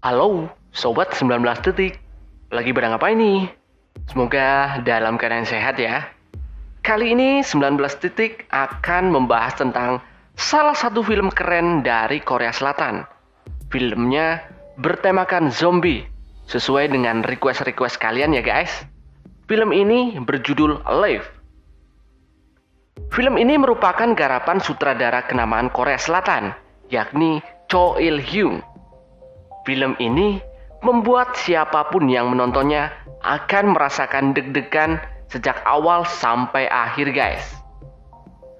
Halo, Sobat 19 Detik. Lagi pada ngapain nih? Semoga dalam keadaan sehat ya. Kali ini 19 Detik akan membahas tentang salah satu film keren dari Korea Selatan. Filmnya bertemakan zombie, sesuai dengan request-request kalian ya guys. Film ini berjudul Live. Film ini merupakan garapan sutradara kenamaan Korea Selatan, yakni Cho Il-hyung. Film ini membuat siapapun yang menontonnya akan merasakan deg-degan sejak awal sampai akhir guys.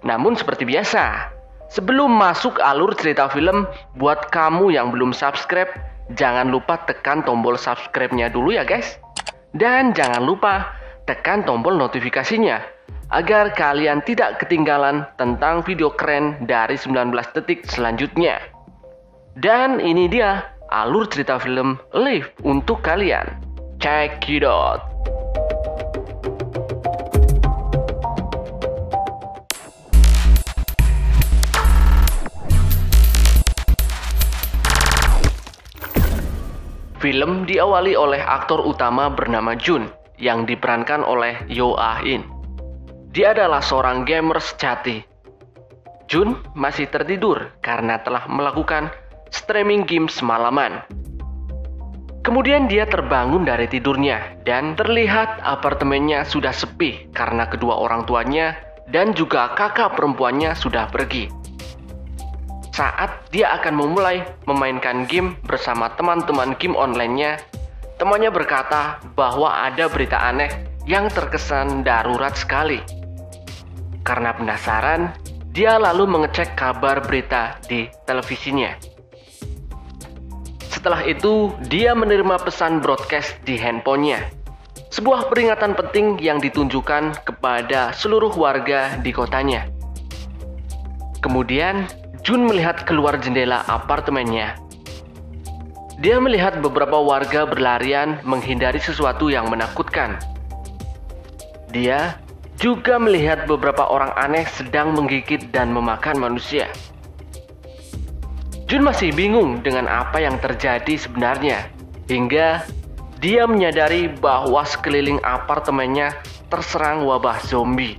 Namun seperti biasa, sebelum masuk alur cerita film, buat kamu yang belum subscribe, jangan lupa tekan tombol subscribe-nya dulu ya guys. Dan jangan lupa tekan tombol notifikasinya, agar kalian tidak ketinggalan tentang video keren dari 19 detik selanjutnya. Dan ini dia alur cerita film Live untuk kalian. Check it out. Film diawali oleh aktor utama bernama Jun yang diperankan oleh Yo Ah-in. Dia adalah seorang gamer sejati. Jun masih tertidur karena telah melakukan streaming game semalaman. Kemudian dia terbangun dari tidurnya dan terlihat apartemennya sudah sepi karena kedua orang tuanya dan juga kakak perempuannya sudah pergi. Saat dia akan memulai memainkan game bersama teman-teman game online-nya, temannya berkata bahwa ada berita aneh yang terkesan darurat sekali. Karena penasaran, dia lalu mengecek kabar berita di televisinya. Setelah itu, dia menerima pesan broadcast di handphonenya. Sebuah peringatan penting yang ditunjukkan kepada seluruh warga di kotanya. Kemudian, Jun melihat keluar jendela apartemennya. Dia melihat beberapa warga berlarian menghindari sesuatu yang menakutkan. Dia juga melihat beberapa orang aneh sedang menggigit dan memakan manusia. Jun masih bingung dengan apa yang terjadi sebenarnya, hingga dia menyadari bahwa sekeliling apartemennya terserang wabah zombie.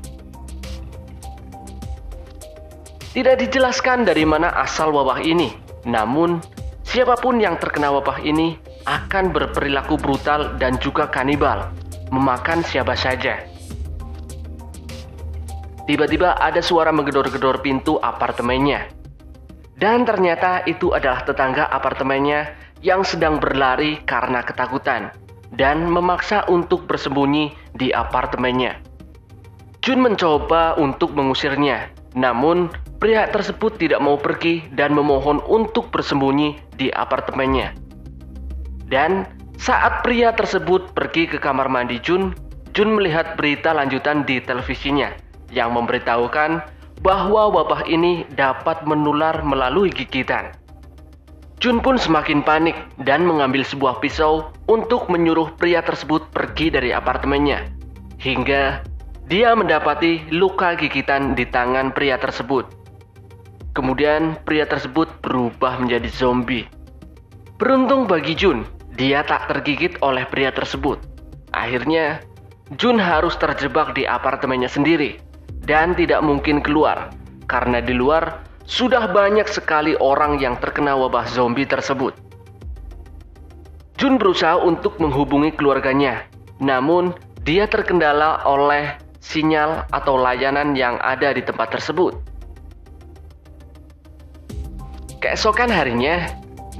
Tidak dijelaskan dari mana asal wabah ini, namun siapapun yang terkena wabah ini akan berperilaku brutal dan juga kanibal, memakan siapa saja. Tiba-tiba ada suara menggedor-gedor pintu apartemennya. Dan ternyata itu adalah tetangga apartemennya yang sedang berlari karena ketakutan dan memaksa untuk bersembunyi di apartemennya. Jun mencoba untuk mengusirnya, namun pria tersebut tidak mau pergi dan memohon untuk bersembunyi di apartemennya. Dan saat pria tersebut pergi ke kamar mandi Jun melihat berita lanjutan di televisinya yang memberitahukan bahwa wabah ini dapat menular melalui gigitan. Jun pun semakin panik dan mengambil sebuah pisau untuk menyuruh pria tersebut pergi dari apartemennya, hingga dia mendapati luka gigitan di tangan pria tersebut. Kemudian pria tersebut berubah menjadi zombie. Beruntung bagi Jun, dia tak tergigit oleh pria tersebut. Akhirnya, Jun harus terjebak di apartemennya sendiri dan tidak mungkin keluar, karena di luar sudah banyak sekali orang yang terkena wabah zombie tersebut. Jun berusaha untuk menghubungi keluarganya, namun dia terkendala oleh sinyal atau layanan yang ada di tempat tersebut. Keesokan harinya,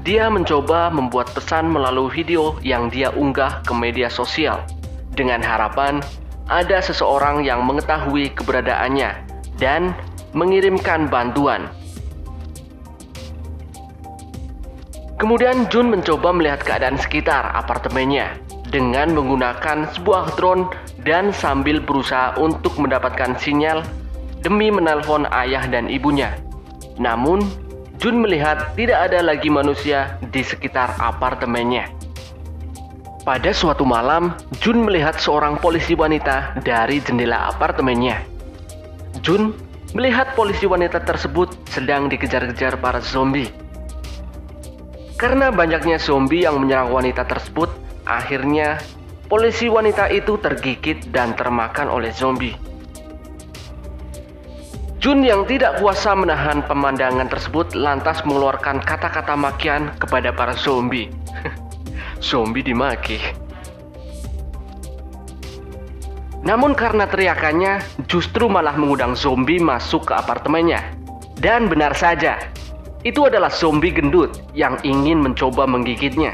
dia mencoba membuat pesan melalui video yang dia unggah ke media sosial, dengan harapan ada seseorang yang mengetahui keberadaannya dan mengirimkan bantuan. Kemudian Jun mencoba melihat keadaan sekitar apartemennya dengan menggunakan sebuah drone dan sambil berusaha untuk mendapatkan sinyal demi menelpon ayah dan ibunya. Namun, Jun melihat tidak ada lagi manusia di sekitar apartemennya. Pada suatu malam, Jun melihat seorang polisi wanita dari jendela apartemennya. Jun melihat polisi wanita tersebut sedang dikejar-kejar para zombie. Karena banyaknya zombie yang menyerang wanita tersebut, akhirnya polisi wanita itu tergigit dan termakan oleh zombie. Jun yang tidak kuasa menahan pemandangan tersebut lantas mengeluarkan kata-kata makian kepada para zombie. Zombie dimaki. Namun karena teriakannya justru malah mengundang zombie masuk ke apartemennya. Dan benar saja, itu adalah zombie gendut yang ingin mencoba menggigitnya.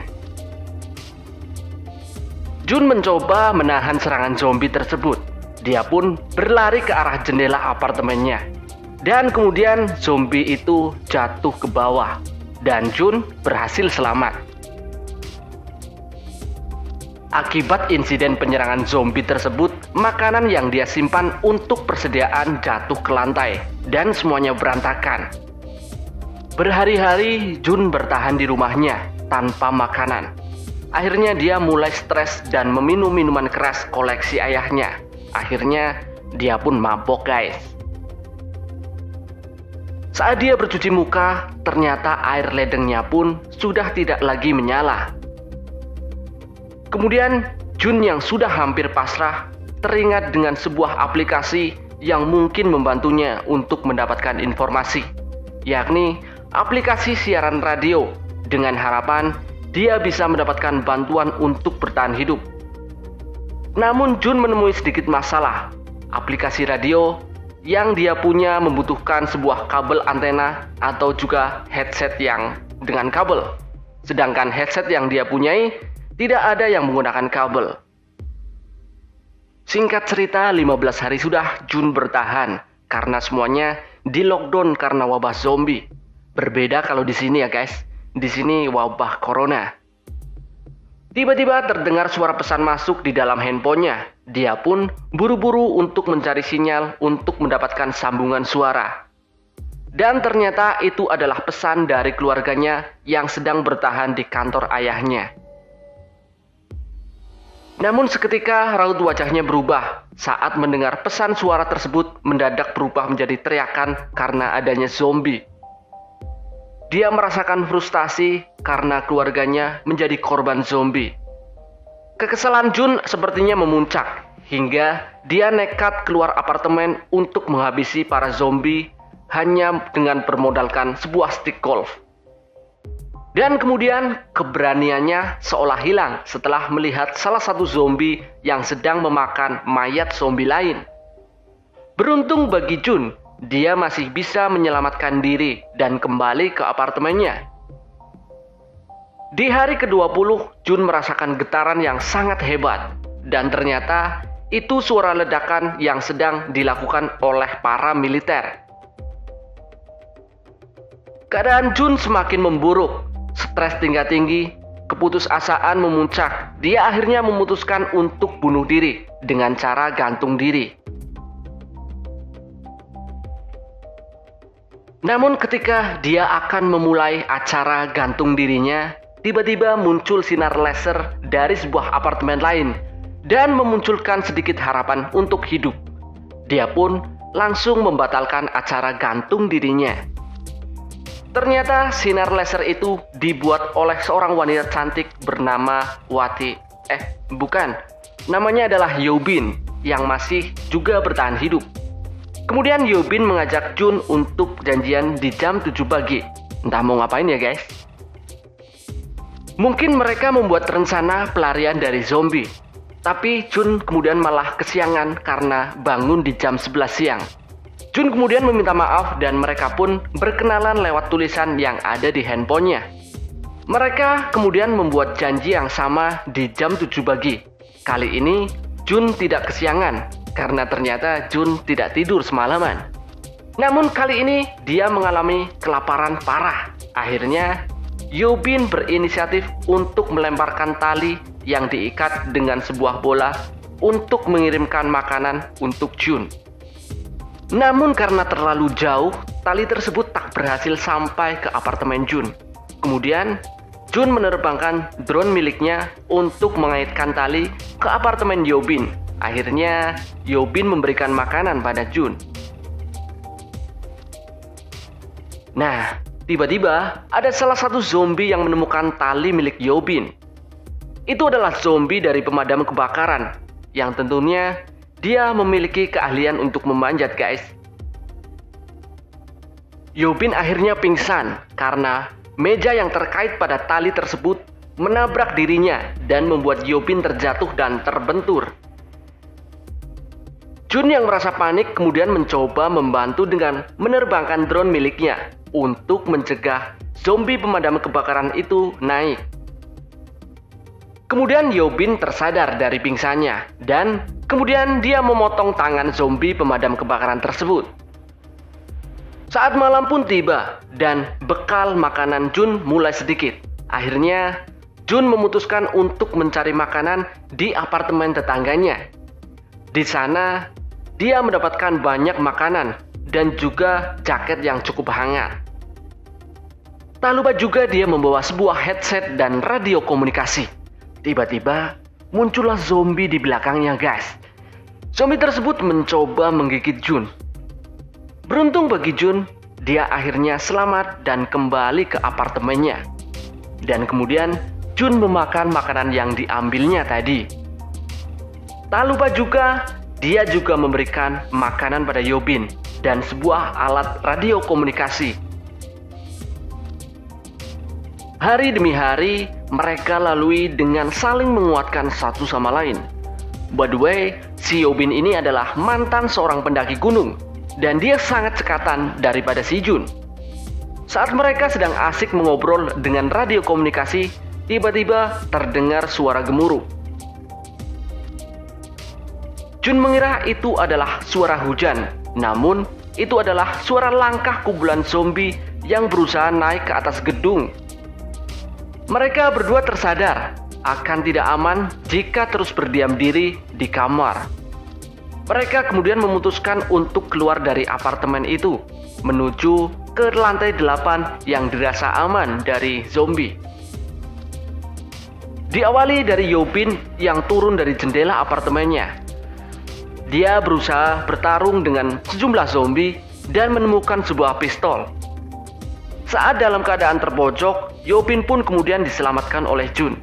Jun mencoba menahan serangan zombie tersebut. Dia pun berlari ke arah jendela apartemennya. Dan kemudian zombie itu jatuh ke bawah. Dan Jun berhasil selamat. Akibat insiden penyerangan zombie tersebut, makanan yang dia simpan untuk persediaan jatuh ke lantai. Dan semuanya berantakan. Berhari-hari Jun bertahan di rumahnya tanpa makanan. Akhirnya dia mulai stres dan meminum minuman keras koleksi ayahnya. Akhirnya dia pun mabok, guys. Saat dia bercuci muka, ternyata air ledengnya pun sudah tidak lagi menyala. Kemudian Jun yang sudah hampir pasrah teringat dengan sebuah aplikasi yang mungkin membantunya untuk mendapatkan informasi, yakni aplikasi siaran radio, dengan harapan dia bisa mendapatkan bantuan untuk bertahan hidup. Namun Jun menemui sedikit masalah. Aplikasi radio yang dia punya membutuhkan sebuah kabel antena atau juga headset yang dengan kabel. Sedangkan headset yang dia punyai tidak ada yang menggunakan kabel. Singkat cerita, 15 hari sudah Jun bertahan karena semuanya di lockdown karena wabah zombie. Berbeda kalau di sini ya guys. Di sini wabah corona. Tiba-tiba terdengar suara pesan masuk di dalam handphonenya. Dia pun buru-buru untuk mencari sinyal untuk mendapatkan sambungan suara. Dan ternyata itu adalah pesan dari keluarganya yang sedang bertahan di kantor ayahnya. Namun seketika raut wajahnya berubah saat mendengar pesan suara tersebut mendadak berubah menjadi teriakan karena adanya zombie. Dia merasakan frustasi karena keluarganya menjadi korban zombie. Kekesalan Jun sepertinya memuncak hingga dia nekat keluar apartemen untuk menghabisi para zombie hanya dengan bermodalkan sebuah stick golf. Dan kemudian keberaniannya seolah hilang setelah melihat salah satu zombie yang sedang memakan mayat zombie lain. Beruntung bagi Jun, dia masih bisa menyelamatkan diri dan kembali ke apartemennya. Di hari ke-20, Jun merasakan getaran yang sangat hebat. Dan ternyata itu suara ledakan yang sedang dilakukan oleh para militer. Keadaan Jun semakin memburuk. Stres tinggi, keputusasaan memuncak. Dia akhirnya memutuskan untuk bunuh diri dengan cara gantung diri. Namun ketika dia akan memulai acara gantung dirinya, tiba-tiba muncul sinar laser dari sebuah apartemen lain dan memunculkan sedikit harapan untuk hidup. Dia pun langsung membatalkan acara gantung dirinya. Ternyata sinar laser itu dibuat oleh seorang wanita cantik bernama Wati. Namanya adalah Yobin yang masih juga bertahan hidup. Kemudian Yobin mengajak Jun untuk janjian di jam 7 pagi. Entah mau ngapain ya guys. Mungkin mereka membuat rencana pelarian dari zombie. Tapi Jun kemudian malah kesiangan karena bangun di jam 11 siang. Jun kemudian meminta maaf dan mereka pun berkenalan lewat tulisan yang ada di handphonenya. Mereka kemudian membuat janji yang sama di jam 7 pagi. Kali ini Jun tidak kesiangan karena ternyata Jun tidak tidur semalaman. Namun kali ini dia mengalami kelaparan parah. Akhirnya Yobin berinisiatif untuk melemparkan tali yang diikat dengan sebuah bola untuk mengirimkan makanan untuk Jun. Namun karena terlalu jauh, tali tersebut tak berhasil sampai ke apartemen Jun. Kemudian Jun menerbangkan drone miliknya untuk mengaitkan tali ke apartemen Yobin. Akhirnya Yobin memberikan makanan pada Jun. Nah, Tiba-tiba ada salah satu zombie yang menemukan tali milik Yobin. Itu adalah zombie dari pemadam kebakaran yang tentunya dia memiliki keahlian untuk memanjat, guys. Yobin akhirnya pingsan karena meja yang terkait pada tali tersebut menabrak dirinya dan membuat Yobin terjatuh dan terbentur. Jun yang merasa panik kemudian mencoba membantu dengan menerbangkan drone miliknya untuk mencegah zombie pemadam kebakaran itu naik. Kemudian Yobin tersadar dari pingsannya dan kemudian dia memotong tangan zombie pemadam kebakaran tersebut. Saat malam pun tiba dan bekal makanan Jun mulai sedikit. Akhirnya Jun memutuskan untuk mencari makanan di apartemen tetangganya. Di sana dia mendapatkan banyak makanan dan juga jaket yang cukup hangat. Tak lupa juga dia membawa sebuah headset dan radio komunikasi. Tiba-tiba muncullah zombie di belakangnya, guys. Zombie tersebut mencoba menggigit Jun. Beruntung bagi Jun, dia akhirnya selamat dan kembali ke apartemennya. Dan kemudian Jun memakan makanan yang diambilnya tadi. Tak lupa juga, dia juga memberikan makanan pada Yobin dan sebuah alat radio komunikasi. Hari demi hari, mereka lalui dengan saling menguatkan satu sama lain. By the way, si Yobin ini adalah mantan seorang pendaki gunung, dan dia sangat cekatan daripada si Jun. Saat mereka sedang asik mengobrol dengan radio komunikasi, tiba-tiba terdengar suara gemuruh. Jun mengira itu adalah suara hujan, namun itu adalah suara langkah kumpulan zombie yang berusaha naik ke atas gedung. Mereka berdua tersadar akan tidak aman jika terus berdiam diri di kamar. Mereka kemudian memutuskan untuk keluar dari apartemen itu, menuju ke lantai 8 yang dirasa aman dari zombie. Diawali dari Yobin yang turun dari jendela apartemennya. Dia berusaha bertarung dengan sejumlah zombie dan menemukan sebuah pistol. Saat dalam keadaan terpojok, Yobin pun kemudian diselamatkan oleh Jun.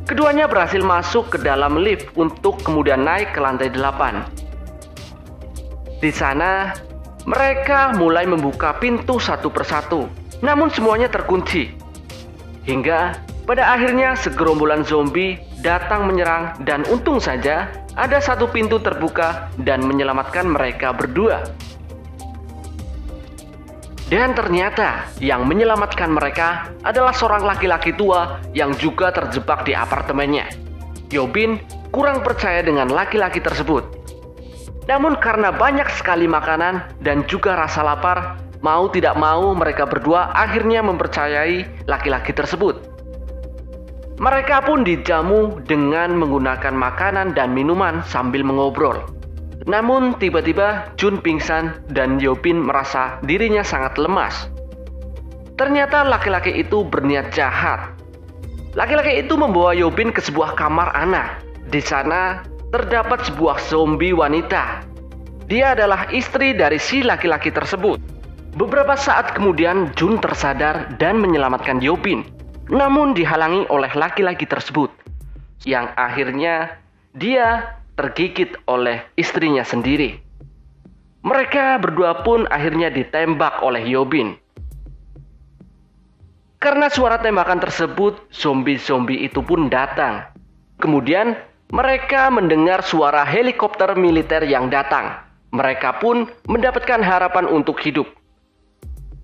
Keduanya berhasil masuk ke dalam lift untuk kemudian naik ke lantai 8. Di sana, mereka mulai membuka pintu satu persatu, namun semuanya terkunci. Hingga pada akhirnya segerombolan zombie datang menyerang dan untung saja ada satu pintu terbuka dan menyelamatkan mereka berdua. Dan ternyata yang menyelamatkan mereka adalah seorang laki-laki tua yang juga terjebak di apartemennya. Yobin kurang percaya dengan laki-laki tersebut. Namun karena banyak sekali makanan dan juga rasa lapar, mau tidak mau mereka berdua akhirnya mempercayai laki-laki tersebut. Mereka pun dijamu dengan menggunakan makanan dan minuman sambil mengobrol. Namun tiba-tiba Jun pingsan dan Yobin merasa dirinya sangat lemas. Ternyata laki-laki itu berniat jahat. Laki-laki itu membawa Yobin ke sebuah kamar anak. Di sana terdapat sebuah zombie wanita. Dia adalah istri dari si laki-laki tersebut. Beberapa saat kemudian Jun tersadar dan menyelamatkan Yobin, namun dihalangi oleh laki-laki tersebut, yang akhirnya dia tergigit oleh istrinya sendiri. Mereka berdua pun akhirnya ditembak oleh Yobin. Karena suara tembakan tersebut, zombie-zombie itu pun datang. Kemudian mereka mendengar suara helikopter militer yang datang. Mereka pun mendapatkan harapan untuk hidup.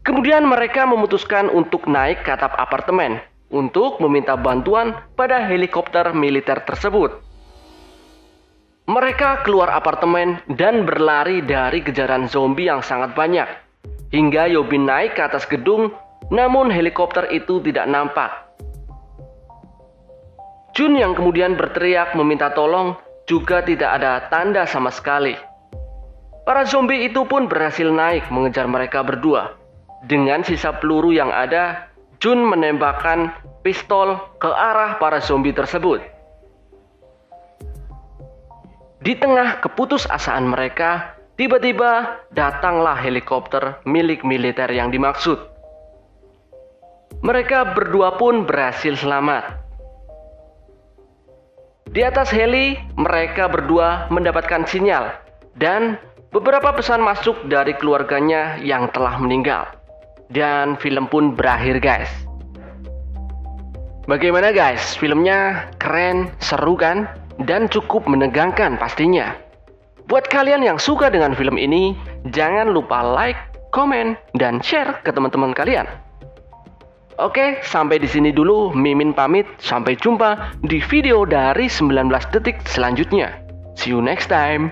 Kemudian mereka memutuskan untuk naik ke atap apartemen untuk meminta bantuan pada helikopter militer tersebut. Mereka keluar apartemen dan berlari dari kejaran zombie yang sangat banyak. Hingga Yobin naik ke atas gedung, namun helikopter itu tidak nampak. Jun yang kemudian berteriak meminta tolong juga tidak ada tanda sama sekali. Para zombie itu pun berhasil naik mengejar mereka berdua. Dengan sisa peluru yang ada, Jun menembakkan pistol ke arah para zombie tersebut. Di tengah keputusasaan mereka, tiba-tiba datanglah helikopter milik militer yang dimaksud. Mereka berdua pun berhasil selamat. Di atas heli, mereka berdua mendapatkan sinyal dan beberapa pesan masuk dari keluarganya yang telah meninggal. Dan film pun berakhir, guys. Bagaimana guys? Filmnya keren, seru kan? Dan cukup menegangkan pastinya. Buat kalian yang suka dengan film ini, jangan lupa like, komen, dan share ke teman-teman kalian. Oke, sampai di sini dulu. Mimin pamit. Sampai jumpa di video dari 19 detik selanjutnya. See you next time.